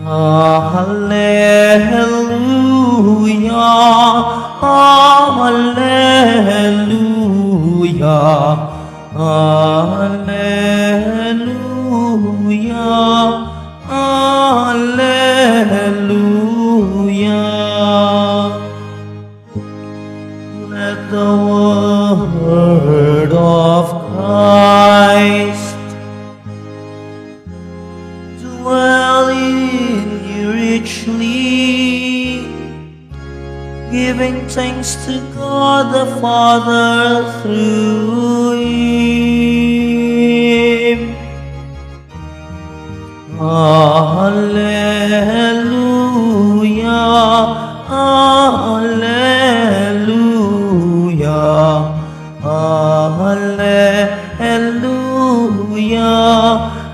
Hallelujah, hallelujah, hallelujah, hallelujah. Let the word of Christ dwell in you richly, giving thanks to God the Father through Him. Hallelujah, hallelujah, hallelujah,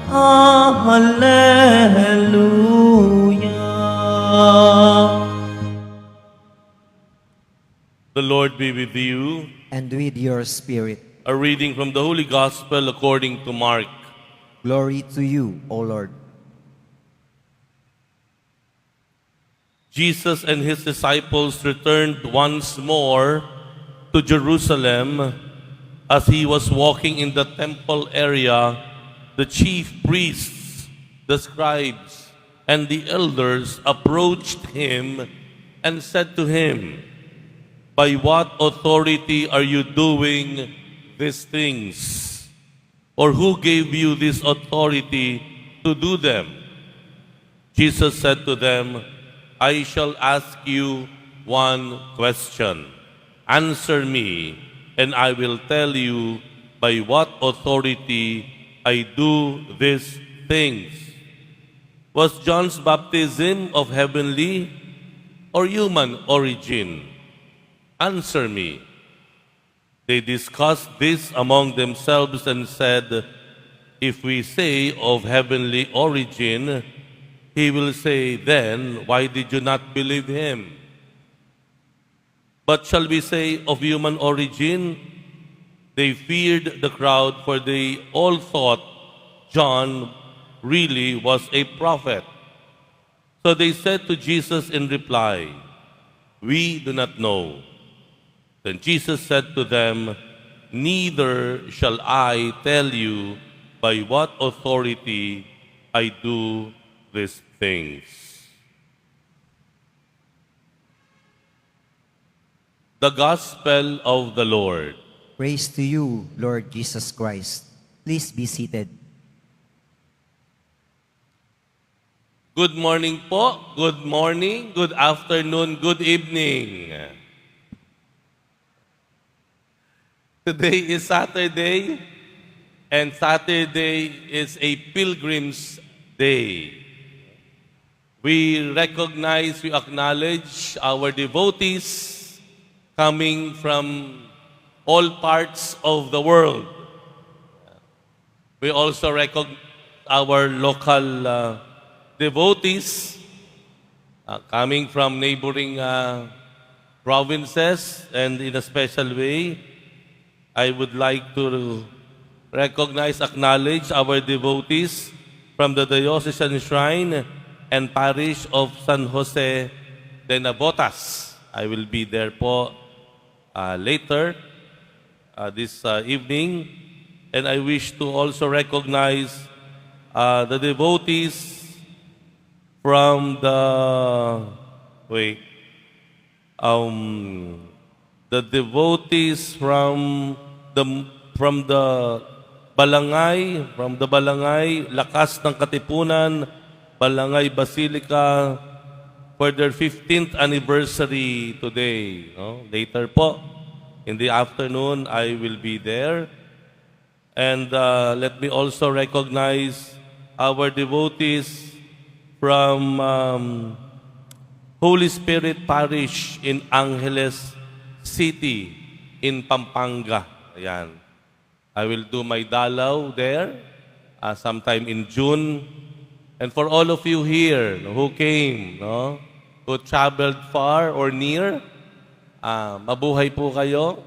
hallelujah. The Lord be with you. And with your spirit. A reading from the Holy Gospel according to Mark. Glory to you, O Lord. Jesus and his disciples returned once more to Jerusalem. As he was walking in the temple area, the chief priests, the scribes, and the elders approached him and said to him, "By what authority are you doing these things? Or who gave you this authority to do them?" Jesus said to them, "I shall ask you one question. Answer me, and I will tell you by what authority I do these things. Was John's baptism of heavenly or human origin? Answer me." They discussed this among themselves and said, "If we say of heavenly origin, he will say, 'Then why did you not believe him?' But shall we say of human origin?" They feared the crowd, for they all thought John really was a prophet. So they said to Jesus in reply, "We do not know." Then Jesus said to them, "Neither shall I tell you by what authority I do these things." The Gospel of the Lord. Praise to you, Lord Jesus Christ. Please be seated. Good morning po, good morning, good afternoon, good evening. Today is Saturday, and Saturday is a pilgrim's day. We recognize, we acknowledge our devotees coming from all parts of the world. We also recognize our local devotees coming from neighboring provinces, and in a special way, I would like to recognize, acknowledge our devotees from the Diocesan Shrine and Parish of San Jose de Navotas. I will be there po later this evening. And I wish to also recognize the devotees from the devotees from the Balangay, Lakas ng Katipunan, Balangay Basilica, for their 15th anniversary today. No? Later po, in the afternoon, I will be there. And let me also recognize our devotees from Holy Spirit Parish in Angeles City in Pampanga. Ayan. I will do my dalaw there sometime in June. And for all of you here who came, who traveled far or near, mabuhay po kayo.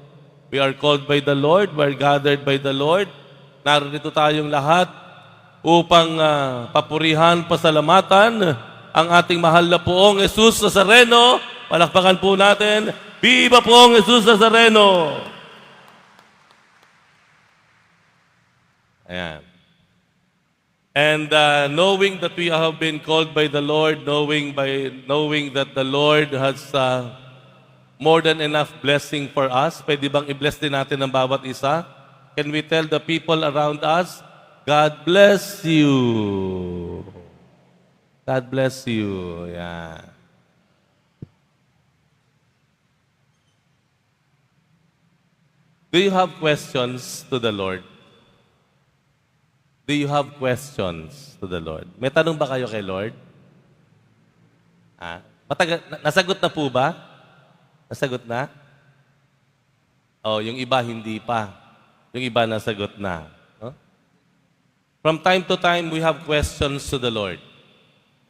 We are called by the Lord, we are gathered by the Lord. Narito tayong lahat upang papurihan, pasalamatan ang ating mahal na poong Jesus Nazareno. Palakpakan po natin. Viva poong Jesus Nazareno! Ayan. And knowing that we have been called by the Lord, knowing that the Lord has more than enough blessing for us, pwede bang i-bless din natin ang bawat isa? Can we tell the people around us, God bless you. God bless you. Yeah. Do you have questions to the Lord? Do you have questions to the Lord? May tanong ba kayo kay Lord? Nasagot na po ba? Nasagot na? Oh, yung iba hindi pa. Yung iba nasagot na. No? From time to time, we have questions to the Lord.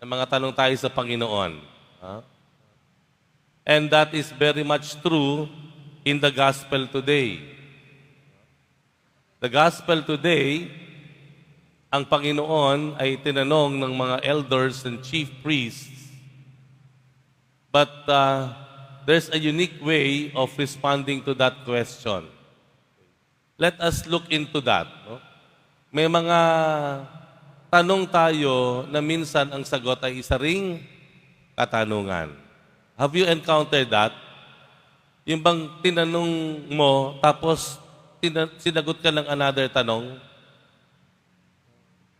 May mga tanong tayo sa Panginoon. And that is very much true in the gospel today. The gospel today, ang Panginoon ay tinanong ng mga elders and chief priests. But there's a unique way of responding to that question. Let us look into that. No? May mga tanong tayo na minsan ang sagot ay isa ring katanungan. Have you encountered that? Yung bang tinanong mo, tapos sinagot ka ng another tanong?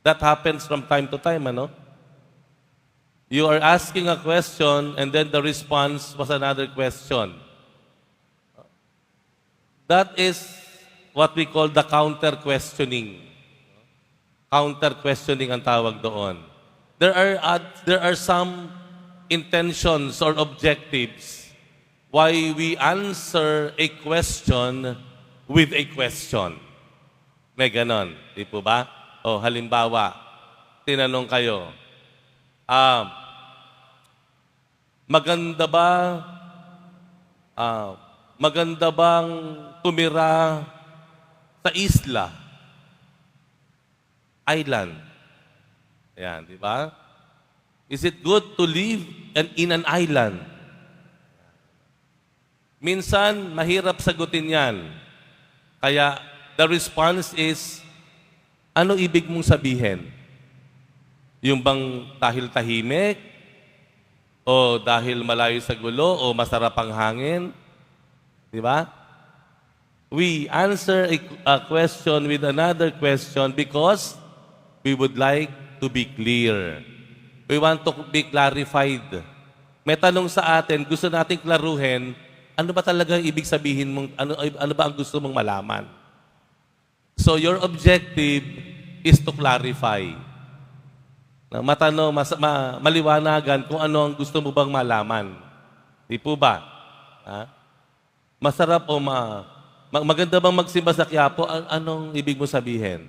That happens from time to time, ano? You are asking a question and then the response was another question. That is what we call the counter-questioning. Counter-questioning ang tawag doon. There are some intentions or objectives why we answer a question with a question. May ganon, di po ba? O halimbawa, tinanong kayo, maganda bang tumira sa isla? Island. Ayan, di ba? Is it good to live in an island? Minsan, mahirap sagutin yan. Kaya, the response is, ano ibig mong sabihin? Yung bang dahil tahimik? O dahil malayo sa gulo? O masarap ang hangin? Di ba? We answer a question with another question because we would like to be clear. We want to be clarified. May tanong sa atin, gusto nating klaruhin, ano ba talaga ibig sabihin mong, ano ba ang gusto mong malaman? So your objective is to clarify. Matanong, maliwanagan kung ano ang gusto mo bang malaman. Di po ba? Masarap o maganda bang magsimba sa Quiapo? Anong ibig mo sabihin?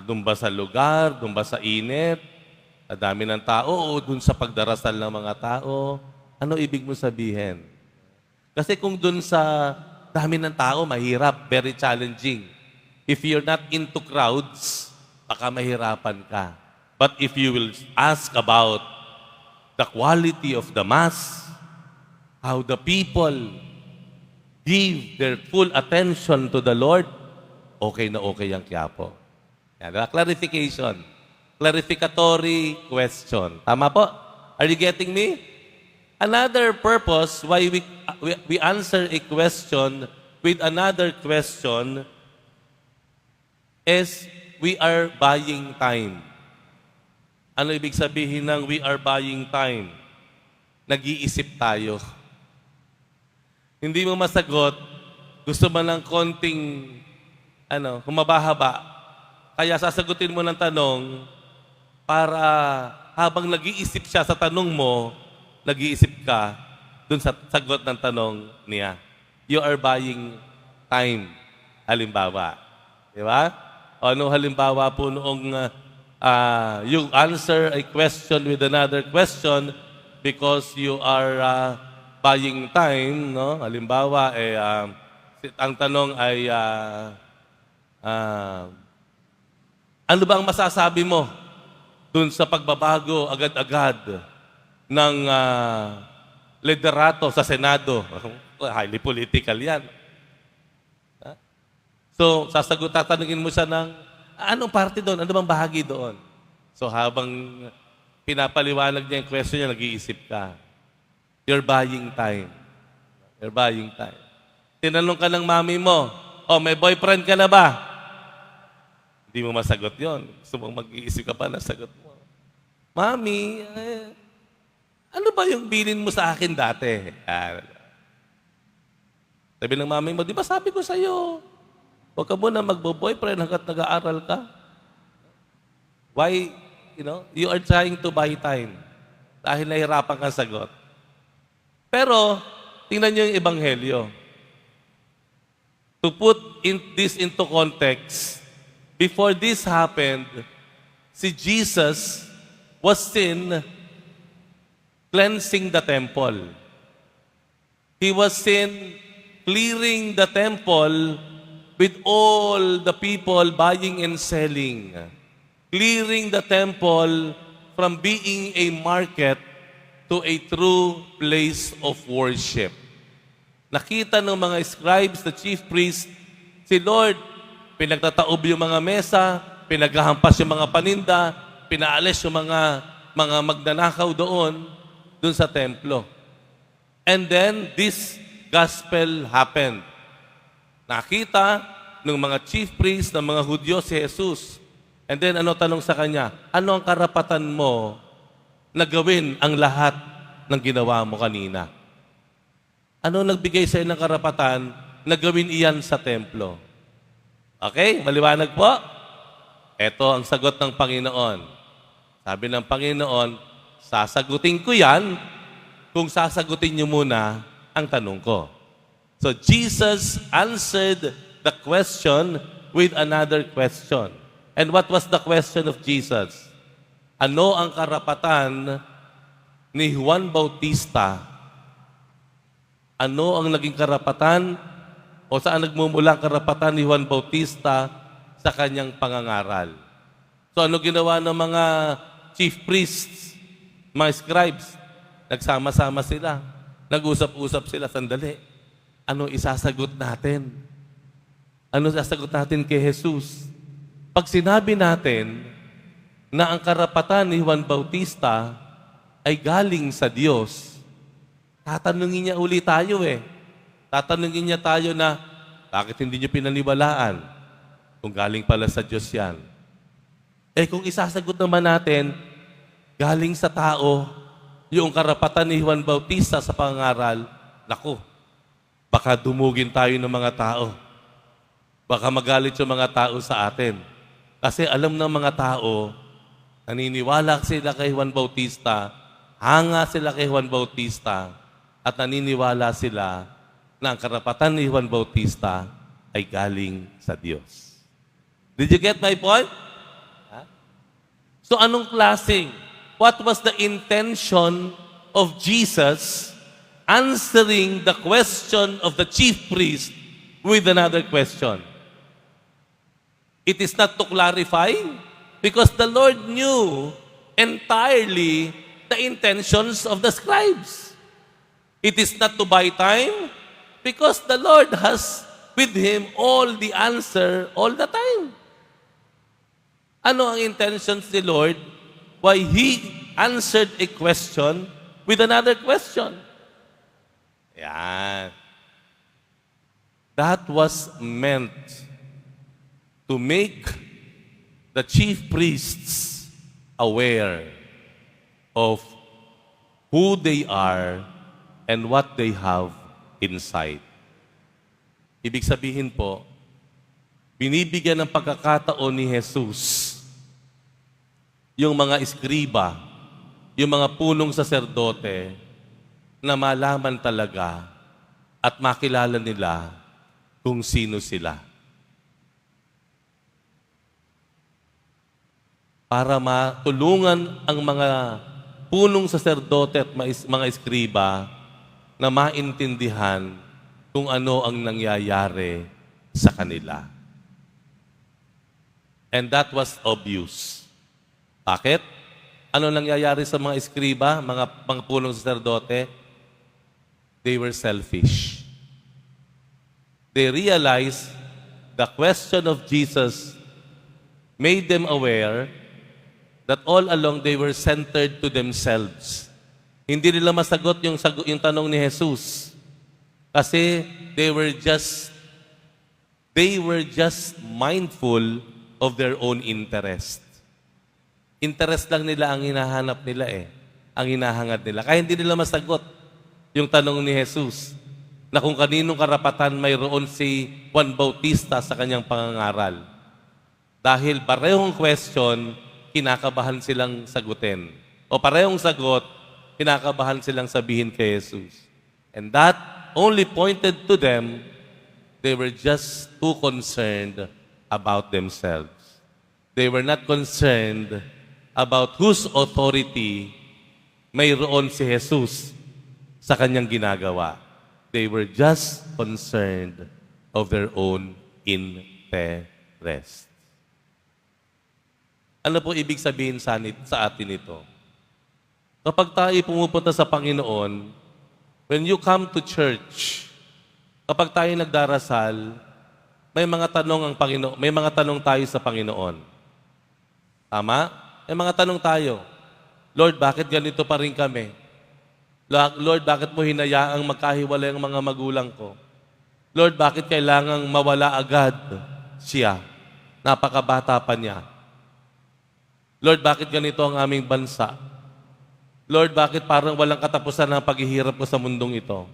Doon ba sa lugar? Doon ba sa init? Dami ng tao? O doon sa pagdarasal ng mga tao? Ano ibig mo sabihin? Kasi kung doon sa dami ng tao, mahirap, very challenging. If you're not into crowds, baka mahirapan ka. But if you will ask about the quality of the Mass, how the people give their full attention to the Lord, okay na okay ang Quiapo. Yan, clarification. Clarificatory question. Tama po? Are you getting me? Another purpose why we answer a question with another question is we are buying time. Ano ibig sabihin ng we are buying time? Nag-iisip tayo. Hindi mo masagot, gusto mo ng konting, humaba-haba. Kaya sasagutin mo ng tanong para habang nag-iisip siya sa tanong mo, nag-iisip ka dun sa sagot ng tanong niya. You are buying time. Halimbawa. Di ba? O ano halimbawa po noong you answer a question with another question because you are buying time, no? Halimbawa, ang tanong ay, ano ba ang masasabi mo dun sa pagbabago agad-agad ng liderato sa Senado. Highly political yan. Ha? So, tatanungin mo siya ng, anong party doon? Ano bang bahagi doon? So, habang pinapaliwanag niya yung question niya, nag-iisip ka. You're buying time. You're buying time. Tinanong ka ng mami mo, oh, may boyfriend ka na ba? Hindi mo masagot yon. Gusto mong mag-iisip ka pa na sagot mo. Mami, ano ba yung bilin mo sa akin dati? Sabi ng mami mo, di ba sabi ko sa'yo, huwag ka muna magbo-boyfriend hanggat nag-aaral ka. Why, you are trying to buy time dahil nahirapan kang sagot. Pero, tingnan niyo yung ebanghelyo. To put this into context, before this happened, si Jesus was seen cleansing the temple. He was seen clearing the temple with all the people buying and selling. Clearing the temple from being a market to a true place of worship. Nakita ng mga scribes, the chief priest, si Lord, pinagtataob yung mga mesa, pinaghahampas yung mga paninda, pinaalis yung mga magnanakaw doon sa templo. And then, this gospel happened. Nakita ng mga chief priests, ng mga Hudyo si Jesus. And then, tanong sa kanya? Ano ang karapatan mo na gawin ang lahat ng ginawa mo kanina? Ano nagbigay sa ng karapatan na gawin iyan sa templo? Okay? Maliwanag po? Ito ang sagot ng Panginoon. Sabi ng Panginoon, sasagutin ko yan kung sasagutin niyo muna ang tanong ko. So Jesus answered the question with another question. And what was the question of Jesus? Ano ang karapatan ni Juan Bautista? Ano ang naging karapatan o saan nagmumula ang karapatan ni Juan Bautista sa kanyang pangangaral? So ano ginawa ng mga chief priests, mga scribes? Nagsama-sama sila. Nag-usap-usap sila. Sandali. Ano isasagot natin? Ano isasagot natin kay Jesus? Pag sinabi natin na ang karapatan ni Juan Bautista ay galing sa Diyos, tatanungin niya uli tayo Tatanungin niya tayo na, bakit hindi niyo pinaniwalaan kung galing pala sa Diyos yan? Kung isasagot naman natin, galing sa tao, yung karapatan ni Juan Bautista sa pangaral, naku, baka dumugin tayo ng mga tao. Baka magalit yung mga tao sa atin. Kasi alam ng mga tao, naniniwala sila kay Juan Bautista, hanga sila kay Juan Bautista, at naniniwala sila na ang karapatan ni Juan Bautista ay galing sa Diyos. Did you get my point? So anong klaseng? What was the intention of Jesus answering the question of the chief priest with another question? It is not to clarify because the Lord knew entirely the intentions of the scribes. It is not to buy time because the Lord has with Him all the answer all the time. Ano ang intentions ni Lord? Why He answered a question with another question. Yan. That was meant to make the chief priests aware of who they are and what they have inside. Ibig sabihin po, binibigyan ng pagkakataon ni Jesus yung mga eskriba, yung mga punong saserdote na malaman talaga at makilala nila kung sino sila. Para matulungan ang mga punong saserdote at mga eskriba na maintindihan kung ano ang nangyayari sa kanila. And that was obvious. Bakit? Ano nangyayari sa mga eskriba, mga pulong saserdote? They were selfish. They realized the question of Jesus made them aware that all along they were centered to themselves. Hindi nila masagot yung tanong ni Jesus. Kasi they were just mindful of their own interest. Interest lang nila ang hinahanap nila ang hinahangad nila. Kaya hindi nila masagot yung tanong ni Jesus na kung kaninong karapatan mayroon si Juan Bautista sa kanyang pangangaral. Dahil parehong question, kinakabahan silang sagutin. O parehong sagot, kinakabahan silang sabihin kay Jesus. And that only pointed to them, they were just too concerned about themselves. They were not concerned about whose authority mayroon si Jesus sa kanyang ginagawa. They were just concerned of their own interest. Ano po ibig sabihin sa atin ito? Kapag tayo pumupunta sa Panginoon, when you come to church, kapag tayo nagdarasal, may mga tanong tayo sa Panginoon. Tama? May mga tanong tayo. Lord, bakit ganito pa rin kami? Lord, bakit mo hinayaang magkahiwalay ang mga magulang ko? Lord, bakit kailangang mawala agad siya? Napakabata pa niya. Lord, bakit ganito ang aming bansa? Lord, bakit parang walang katapusan ang paghihirap ko sa mundong ito?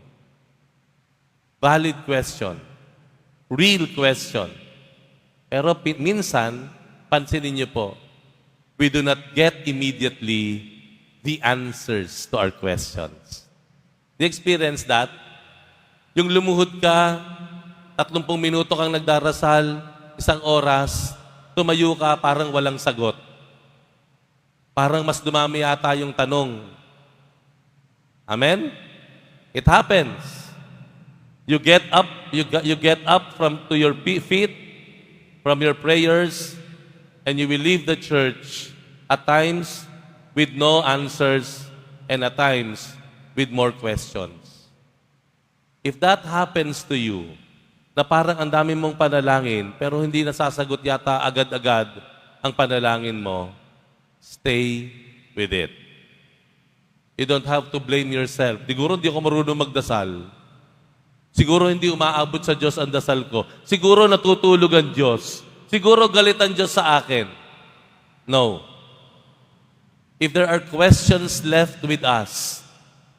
Valid question. Real question. Pero minsan, pansinin niyo po, we do not get immediately the answers to our questions. Do you experience that? Yung lumuhod ka, 30 minuto kang nagdarasal, 1 oras, tumayo ka, parang walang sagot. Parang mas dumami yata yung tanong. Amen? It happens. You get up to your feet from your prayers, and you will leave the church at times with no answers and at times with more questions. If that happens to you, na parang ang dami mong panalangin pero hindi nasasagot yata agad-agad ang panalangin mo, stay with it. You don't have to blame yourself. Siguro hindi ako marunong magdasal. Siguro hindi umaabot sa Diyos ang dasal ko. Siguro natutulog ang Diyos. Siguro galit ang Diyos sa akin. No. If there are questions left with us,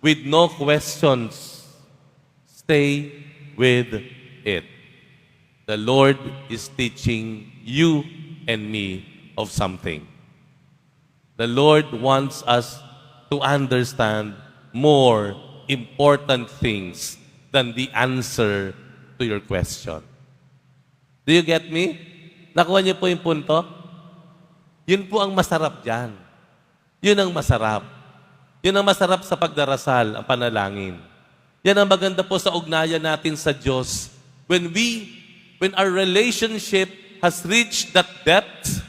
with no questions, stay with it. The Lord is teaching you and me of something. The Lord wants us to understand more important things than the answer to your question. Do you get me? Nakuha niyo po yung punto? Yun po ang masarap dyan. Yun ang masarap. Yun ang masarap sa pagdarasal, ang panalangin. Yan ang maganda po sa ugnayan natin sa Diyos. When our relationship has reached that depth,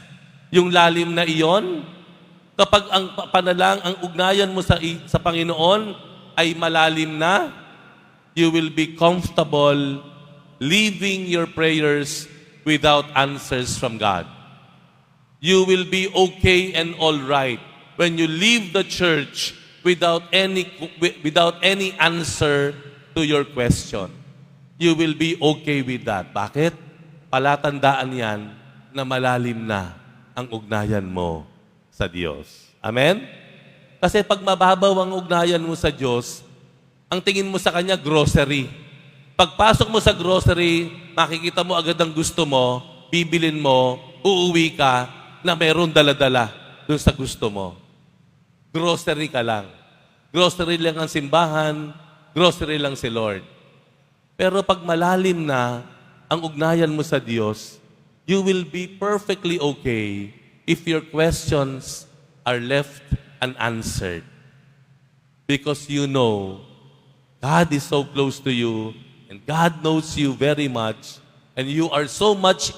yung lalim na iyon, kapag ang ang ugnayan mo sa Panginoon ay malalim na, you will be comfortable leaving your prayers without answers from God. You will be okay and all right when you leave the church without any answer to your question. You will be okay with that. Bakit? Palatandaan yan na malalim na ang ugnayan mo sa Diyos. Amen? Kasi pag mababaw ang ugnayan mo sa Diyos, ang tingin mo sa Kanya, grocery. Pagpasok mo sa grocery, makikita mo agad ang gusto mo, bibilin mo, uuwi ka, na meron dala-dala dun sa gusto mo. Grocery ka lang. Grocery lang ang simbahan, grocery lang si Lord. Pero pag malalim na ang ugnayan mo sa Diyos, you will be perfectly okay if your questions are left unanswered. Because you know, God is so close to you, and God knows you very much, and you are so much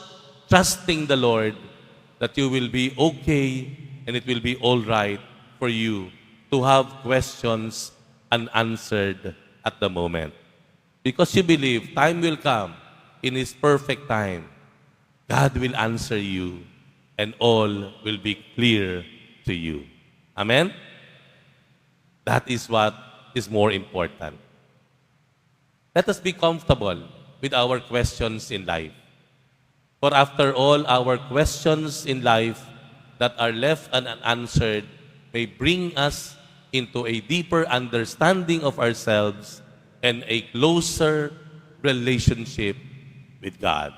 trusting the Lord that you will be okay and it will be all right for you to have questions unanswered at the moment. Because you believe time will come in His perfect time. God will answer you and all will be clear to you. Amen? That is what is more important. Let us be comfortable with our questions in life. For after all, our questions in life that are left unanswered may bring us into a deeper understanding of ourselves and a closer relationship with God.